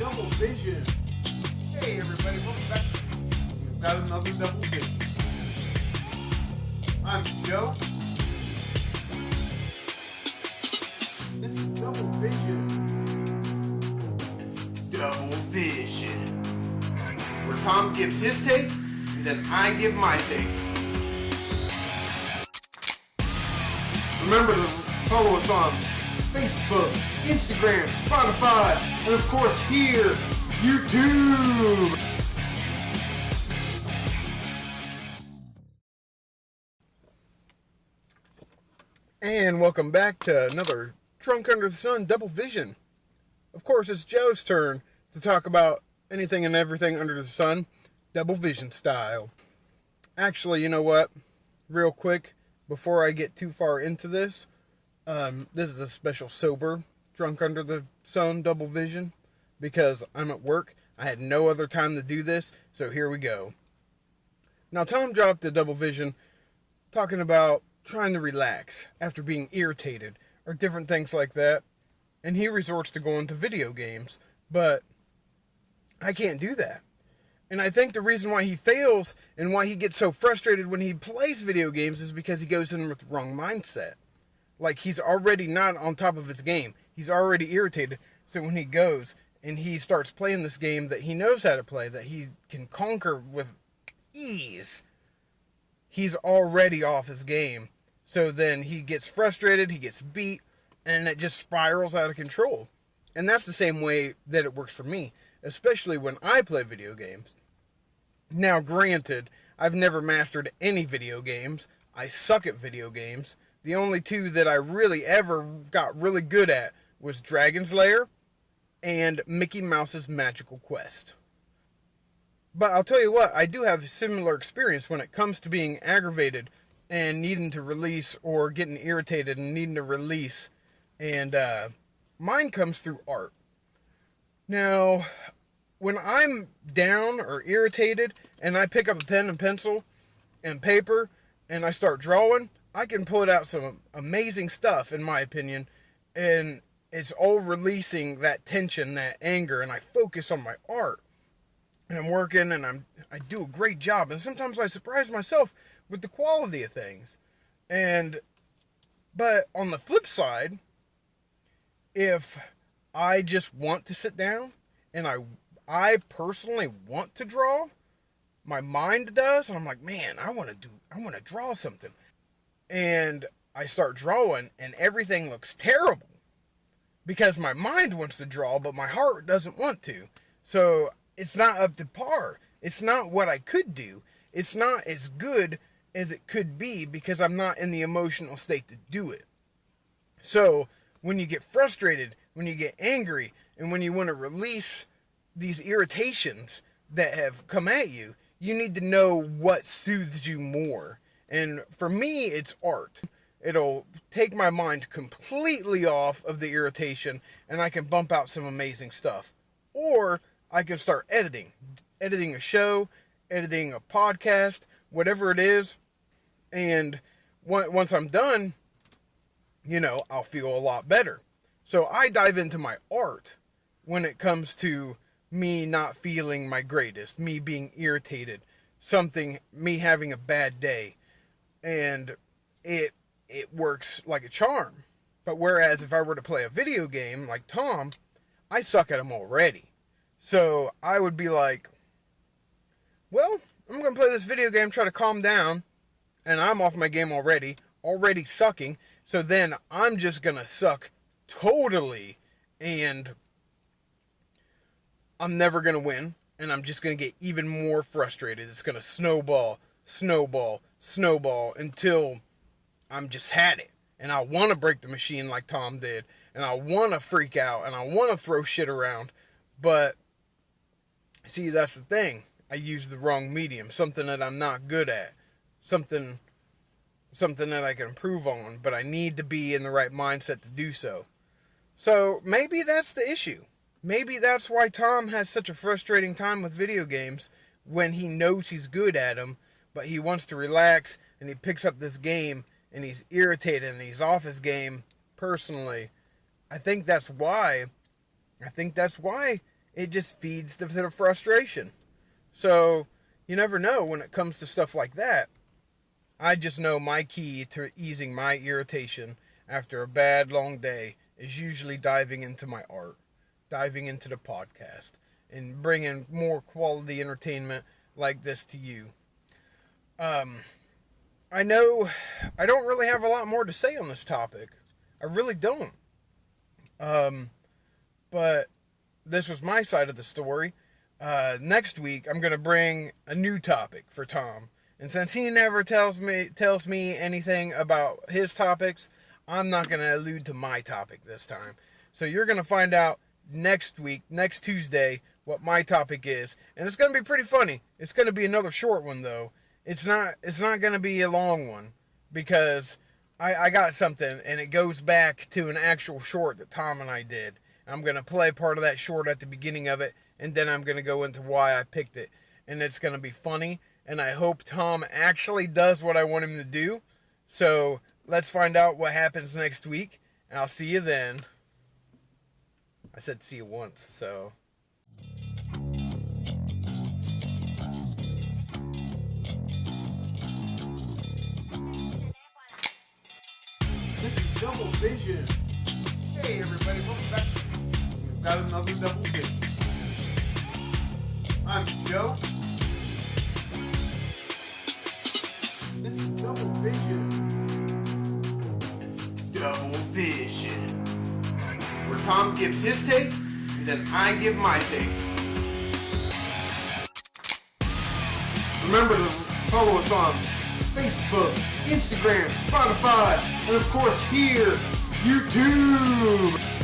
Double Vision. Hey everybody, welcome back. We've got another Double Vision. I'm Joe. This is Double Vision. Double Vision. Where Tom gives his take, and then I give my take. Remember to follow us on Facebook, Instagram, Spotify, and of course here, YouTube. And welcome back to another Drunk Under the Sun Double Vision. Of course, it's Joe's turn to talk about anything and everything under the sun, Double Vision style. Actually, you know what? Real quick, before I get too far into this, this is a special sober Drunk Under the Sun Double Vision because I'm at work. I had no other time to do this, so here we go. Now, Tom dropped a Double Vision talking about trying to relax after being irritated or different things like that, and he resorts to going to video games, but I can't do that. And I think the reason why he fails and why he gets so frustrated when he plays video games is because he goes in with the wrong mindset. Like, he's already not on top of his game. He's already irritated. So when he goes and he starts playing this game that he knows how to play, that he can conquer with ease, he's already off his game. So then he gets frustrated, he gets beat, and it just spirals out of control. And that's the same way that it works for me, especially when I play video games. Now, granted, I've never mastered any video games. I suck at video games. The only two that I really ever got really good at was Dragon's Lair and Mickey Mouse's Magical Quest. But I'll tell you what, I do have a similar experience when it comes to being aggravated and needing to release, or getting irritated and needing to release. And mine comes through art. Now, when I'm down or irritated and I pick up a pen and pencil and paper and I start drawing, I can put out some amazing stuff, in my opinion, and it's all releasing that tension, that anger, and I focus on my art. And I'm working, and I do a great job, and sometimes I surprise myself with the quality of things. But on the flip side, if I just want to sit down, and I personally want to draw, my mind does, and I'm like, man, I want to draw something. And I start drawing, and everything looks terrible because my mind wants to draw, but my heart doesn't want to. So it's not up to par. It's not what I could do. It's not as good as it could be because I'm not in the emotional state to do it. So when you get frustrated, when you get angry, and when you want to release these irritations that have come at you, you need to know what soothes you more. And for me, it's art. It'll take my mind completely off of the irritation, and I can bump out some amazing stuff. Or I can start editing a show, editing a podcast, whatever it is. And once I'm done, I'll feel a lot better. So I dive into my art when it comes to me not feeling my greatest, me being irritated, me having a bad day. And it works like a charm. But whereas if I were to play a video game like Tom, I suck at them already. So I would be like, well, I'm going to play this video game, try to calm down, and I'm off my game already sucking, so then I'm just going to suck totally, and I'm never going to win, and I'm just going to get even more frustrated. It's going to snowball until I'm just had it, and I want to break the machine like Tom did, and I want to freak out, and I want to throw shit around, but see, that's the thing. I use the wrong medium, something that I'm not good at, something that I can improve on, but I need to be in the right mindset to do so. So maybe that's the issue. Maybe that's why Tom has such a frustrating time with video games when he knows he's good at them, but he wants to relax and he picks up this game and he's irritated and he's off his game personally. I think that's why it just feeds the frustration. So you never know when it comes to stuff like that. I just know my key to easing my irritation after a bad long day is usually diving into my art, diving into the podcast, and bringing more quality entertainment like this to you. I know I don't really have a lot more to say on this topic. I really don't. But this was my side of the story. Next week, I'm going to bring a new topic for Tom. And since he never tells me anything about his topics, I'm not going to allude to my topic this time. So you're going to find out next week, next Tuesday, what my topic is. And it's going to be pretty funny. It's going to be another short one, though. It's not going to be a long one, because I got something, and it goes back to an actual short that Tom and I did. I'm going to play part of that short at the beginning of it, and then I'm going to go into why I picked it. And it's going to be funny, and I hope Tom actually does what I want him to do. So let's find out what happens next week, and I'll see you then. I said see you once, so... This is Double Vision. Hey everybody, welcome back. We've got another Double Vision. I'm Joe. This is Double Vision. Double Vision. Where Tom gives his take, and then I give my take. Remember to follow us on Facebook, Instagram, Spotify, and of course here, YouTube.